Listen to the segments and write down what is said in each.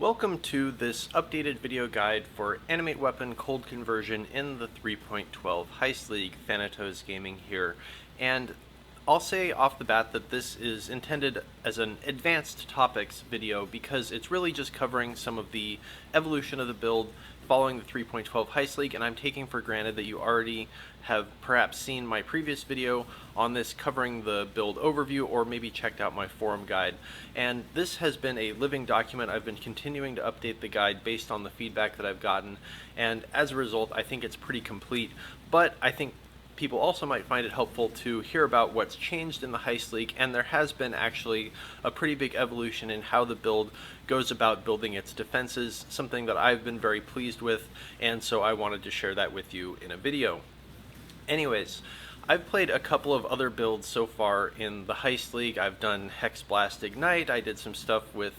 Welcome to this updated video guide for Animate Weapon Cold Conversion in the 3.12 Heist League. Thanatos Gaming here, and I'll say off the bat that this is intended as an advanced topics video because it's really just covering some of the evolution of the build following the 3.12 Heist League, and I'm taking for granted that you already have perhaps seen my previous video on this covering the build overview, or maybe checked out my forum guide. And this has been a living document. I've been continuing to update the guide based on the feedback that I've gotten, and as a result I think it's pretty complete, but I think people also might find it helpful to hear about what's changed in the Heist League, and there has been actually a pretty big evolution in how the build goes about building its defenses, something that I've been very pleased with, and so I wanted to share that with you in a video. Anyways, I've played a couple of other builds so far in the Heist League. I've done Hex Blast Ignite, I did some stuff with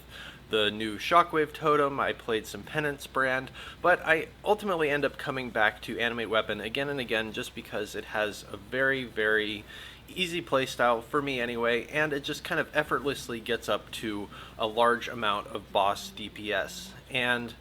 the new Shockwave Totem, I played some Penance Brand, but I ultimately end up coming back to Animate Weapon again and again just because it has a very easy playstyle, for me anyway, and it just kind of effortlessly gets up to a large amount of boss DPS. And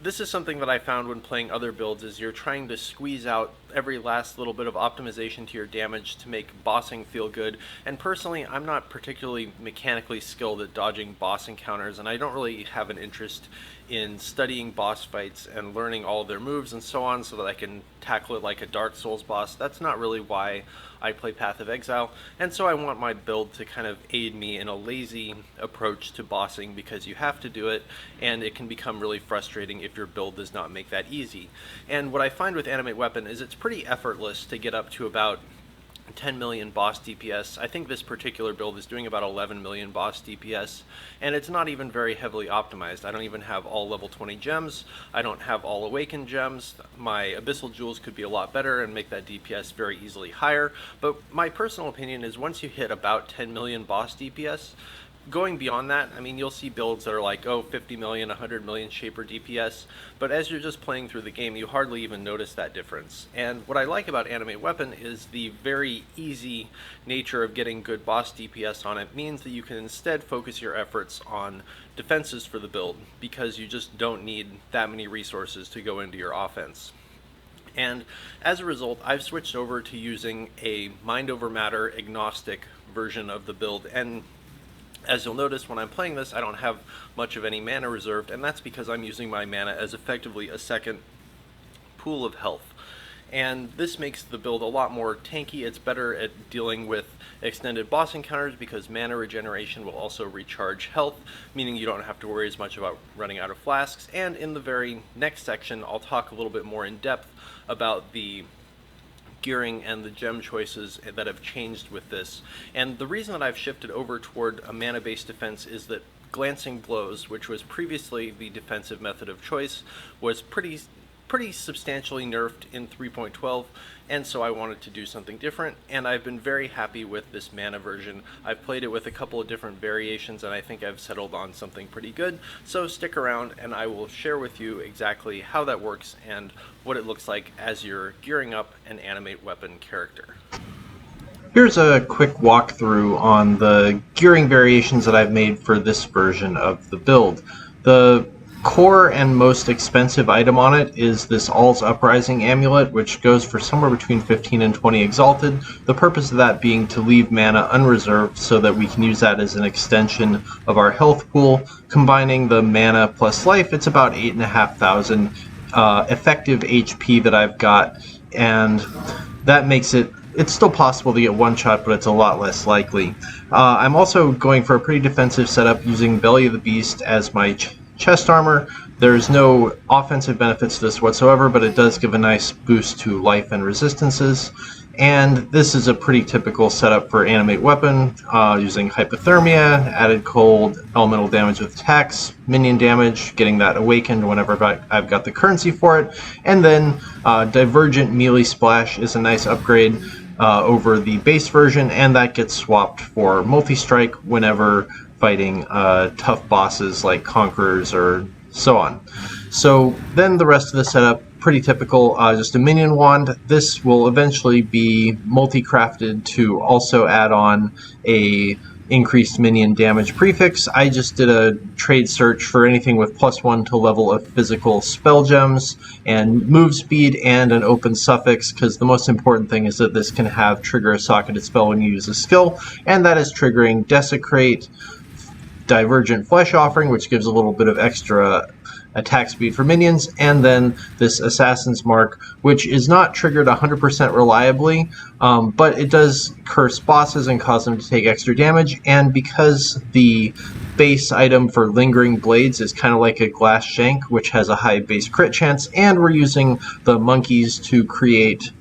this is something that I found when playing other builds, is you're trying to squeeze out every last little bit of optimization to your damage to make bossing feel good. And personally, I'm not particularly mechanically skilled at dodging boss encounters, and I don't really have an interest in studying boss fights and learning all of their moves and so on so that I can tackle it like a Dark Souls boss. That's not really why I play Path of Exile, and so I want my build to kind of aid me in a lazy approach to bossing, because you have to do it and it can become really frustrating if your build does not make that easy. And what I find with Animate Weapon is it's pretty effortless to get up to about 10 million boss DPS. I think this particular build is doing about 11 million boss DPS, and it's not even very heavily optimized. I don't even have all level 20 gems, I don't have all awakened gems. My abyssal jewels could be a lot better and make that DPS very easily higher, but my personal opinion is once you hit about 10 million boss DPS, going beyond that, I mean, you'll see builds that are like, oh, 50 million, 100 million Shaper DPS, but as you're just playing through the game, you hardly even notice that difference. And what I like about Animate Weapon is the very easy nature of getting good boss DPS on it means that you can instead focus your efforts on defenses for the build, because you just don't need that many resources to go into your offense. And as a result, I've switched over to using a mind over matter agnostic version of the build, and as you'll notice when I'm playing this, I don't have much of any mana reserved, and that's because I'm using my mana as effectively a second pool of health. And this makes the build a lot more tanky. It's better at dealing with extended boss encounters because mana regeneration will also recharge health, meaning you don't have to worry as much about running out of flasks. And in the very next section, I'll talk a little bit more in depth about the gearing and the gem choices that have changed with this. And the reason that I've shifted over toward a mana-based defense is that Glancing Blows, which was previously the defensive method of choice, was pretty substantially nerfed in 3.12, and so I wanted to do something different, and I've been very happy with this mana version. I've played it with a couple of different variations, and I think I've settled on something pretty good, so stick around and I will share with you exactly how that works and what it looks like as you're gearing up an Animate Weapon character. Here's a quick walkthrough on the gearing variations that I've made for this version of the build. The core and most expensive item on it is this All's Uprising amulet, which goes for somewhere between 15 and 20 exalted. The purpose of that being to leave mana unreserved so that we can use that as an extension of our health pool. Combining the mana plus life, it's about 8,500 effective HP that I've got, and that makes it's still possible to get one shot, but it's a lot less likely. I'm also going for a pretty defensive setup using Belly of the Beast as my chest armor. There's no offensive benefits to this whatsoever, but it does give a nice boost to life and resistances. And this is a pretty typical setup for Animate Weapon, using Hypothermia, added cold, elemental damage with attacks, minion damage, getting that awakened whenever I've got the currency for it, and then Divergent Melee Splash is a nice upgrade over the base version, and that gets swapped for Multi-Strike whenever fighting tough bosses like Conquerors or so on. So then the rest of the setup, pretty typical, just a minion wand. This will eventually be multi-crafted to also add on a increased minion damage prefix. I just did a trade search for anything with +1 to level of physical spell gems and move speed and an open suffix, because the most important thing is that this can have trigger a socketed spell when you use a skill, and that is triggering Desecrate, Divergent Flesh Offering, which gives a little bit of extra attack speed for minions, and then this Assassin's Mark, which is not triggered 100% reliably, but it does curse bosses and cause them to take extra damage, and because the base item for Lingering Blades is kind of like a Glass Shank, which has a high base crit chance, and we're using the monkeys to create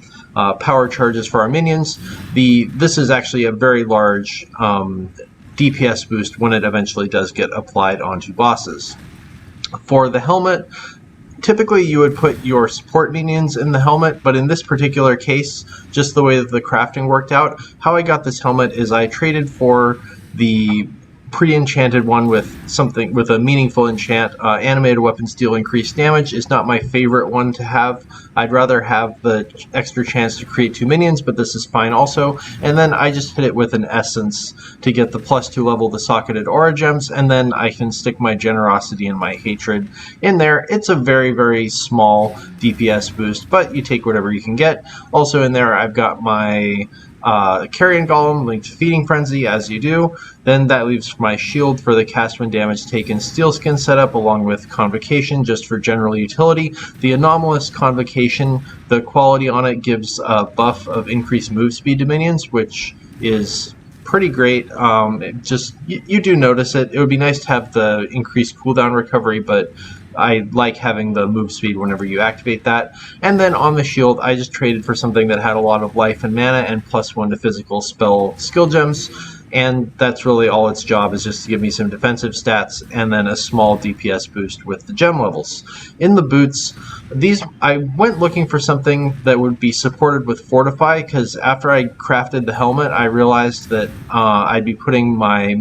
power charges for our minions, this is actually a very large DPS boost when it eventually does get applied onto bosses. For the helmet, typically you would put your support minions in the helmet, but in this particular case, just the way that the crafting worked out, how I got this helmet is I traded for the pre-enchanted one with a meaningful enchant. Animated weapons deal increased damage is not my favorite one to have. I'd rather have the extra chance to create 2 minions, but this is fine also. And then I just hit it with an essence to get the +2 level the socketed aura gems, and then I can stick my generosity and my hatred in there. It's a very, very small DPS boost, but you take whatever you can get. Also in there I've got my Carrion Golem linked to Feeding Frenzy, as you do. Then that leaves my shield for the cast when damage taken Steelskin setup, along with Convocation just for general utility. The Anomalous Convocation, the quality on it gives a buff of increased move speed to minions, which is pretty great. You do notice it. It would be nice to have the increased cooldown recovery, but I like having the move speed whenever you activate that. And then on the shield, I just traded for something that had a lot of life and mana and +1 to physical spell skill gems. And that's really all its job, is just to give me some defensive stats and then a small DPS boost with the gem levels. In the boots, I went looking for something that would be supported with Fortify, because after I crafted the helmet, I realized that I'd be putting my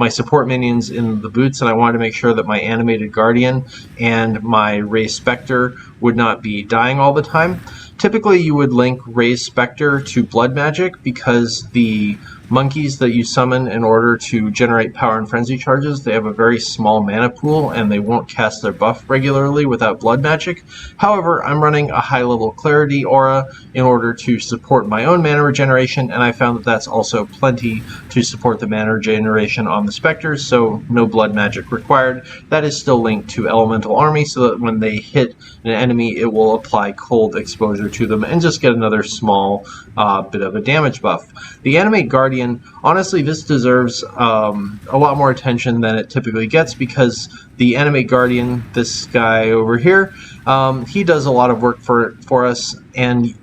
support minions in the boots, and I wanted to make sure that my Animated Guardian and my Raised Spectre would not be dying all the time. Typically you would link Raised Spectre to Blood Magic, because the monkeys that you summon in order to generate power and frenzy charges, they have a very small mana pool and they won't cast their buff regularly without blood magic. However, I'm running a high level clarity aura in order to support my own mana regeneration, and I found that that's also plenty to support the mana regeneration on the specters, so no blood magic required. That is still linked to Elemental Army, so that when they hit an enemy it will apply cold exposure to them and just get another small bit of a damage buff. The Animate Guardian, honestly, this deserves a lot more attention than it typically gets, because the Animate Guardian, this guy over here, he does a lot of work for us, and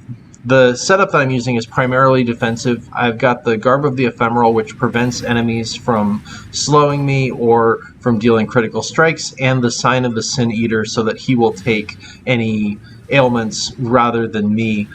the setup that I'm using is primarily defensive. I've got the Garb of the Ephemeral, which prevents enemies from slowing me or from dealing critical strikes, and the Sign of the Sin Eater, so that he will take any ailments rather than me.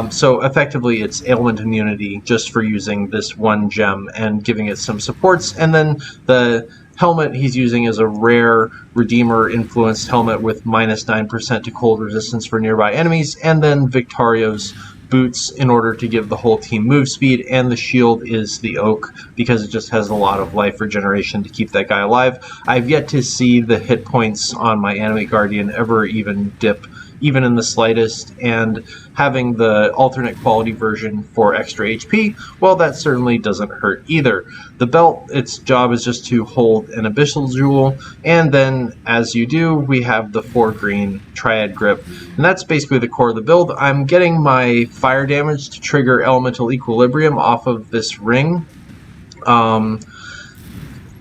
So effectively it's ailment immunity just for using this one gem and giving it some supports. And then the helmet he's using is a rare Redeemer influenced helmet with -9% to cold resistance for nearby enemies, and then Victario's boots in order to give the whole team move speed, and the shield is the oak because it just has a lot of life regeneration to keep that guy alive. I've yet to see the hit points on my Animate Guardian ever even dip, even in the slightest, and having the alternate quality version for extra HP, well, that certainly doesn't hurt either. The belt, its job is just to hold an Abyssal Jewel, and then, as you do, we have the 4 green Triad Grip, and that's basically the core of the build. I'm getting my fire damage to trigger Elemental Equilibrium off of this ring.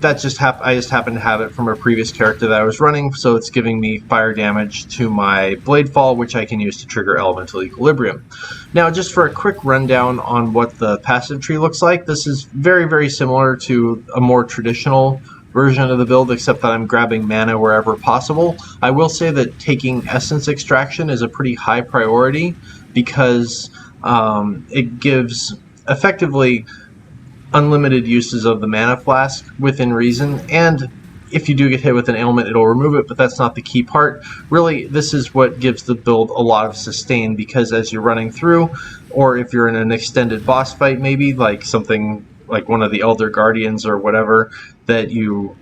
I just happen to have it from a previous character that I was running, so it's giving me fire damage to my Blade Fall, which I can use to trigger Elemental Equilibrium. Now, just for a quick rundown on what the passive tree looks like, this is very, very similar to a more traditional version of the build, except that I'm grabbing mana wherever possible. I will say that taking Essence Extraction is a pretty high priority, because it gives effectively unlimited uses of the mana flask within reason, and if you do get hit with an ailment, it'll remove it, but that's not the key part. Really, this is what gives the build a lot of sustain, because as you're running through, or if you're in an extended boss fight maybe, like something like one of the Elder Guardians or whatever, that you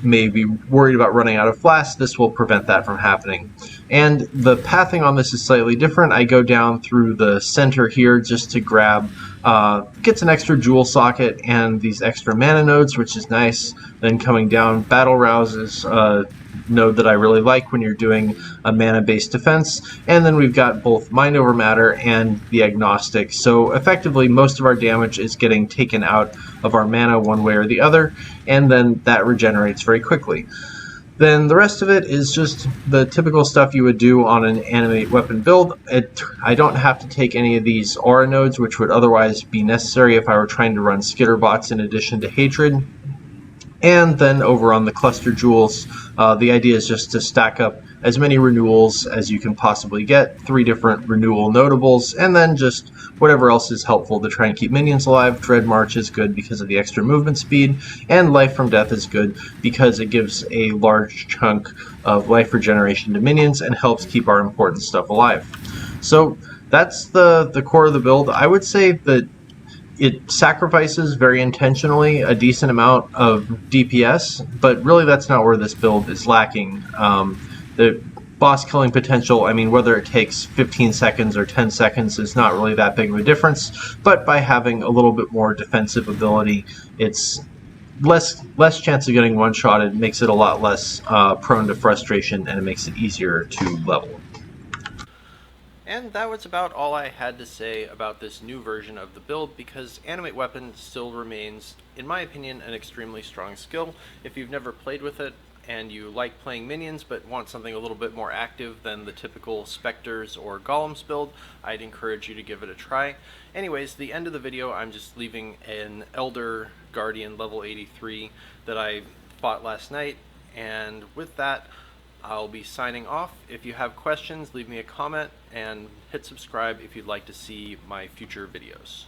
may be worried about running out of flasks, this will prevent that from happening. And the pathing on this is slightly different. I go down through the center here just to grab, gets an extra jewel socket and these extra mana nodes, which is nice. Then coming down, Battle Rouse is a node that I really like when you're doing a mana-based defense. And then we've got both Mind Over Matter and the Agnostic. So effectively, most of our damage is getting taken out of our mana one way or the other, and then that regenerates very quickly. Then the rest of it is just the typical stuff you would do on an Animate weapon build. I don't have to take any of these aura nodes, which would otherwise be necessary if I were trying to run skitter bots in addition to Hatred. And then over on the cluster jewels, the idea is just to stack up as many renewals as you can possibly get, 3 different renewal notables, and then just whatever else is helpful to try and keep minions alive. Dread March is good because of the extra movement speed, and Life from Death is good because it gives a large chunk of life regeneration to minions and helps keep our important stuff alive. So that's the core of the build. I would say that it sacrifices very intentionally a decent amount of DPS, but really that's not where this build is lacking. The boss killing potential, I mean, whether it takes 15 seconds or 10 seconds is not really that big of a difference, but by having a little bit more defensive ability, it's less chance of getting one-shotted, makes it a lot less prone to frustration, and it makes it easier to level. And that was about all I had to say about this new version of the build, because Animate Weapon still remains, in my opinion, an extremely strong skill. If you've never played with it and you like playing minions but want something a little bit more active than the typical Spectres or Golems build, I'd encourage you to give it a try. Anyways, the end of the video, I'm just leaving an Elder Guardian level 83 that I fought last night, and with that, I'll be signing off. If you have questions, leave me a comment and hit subscribe if you'd like to see my future videos.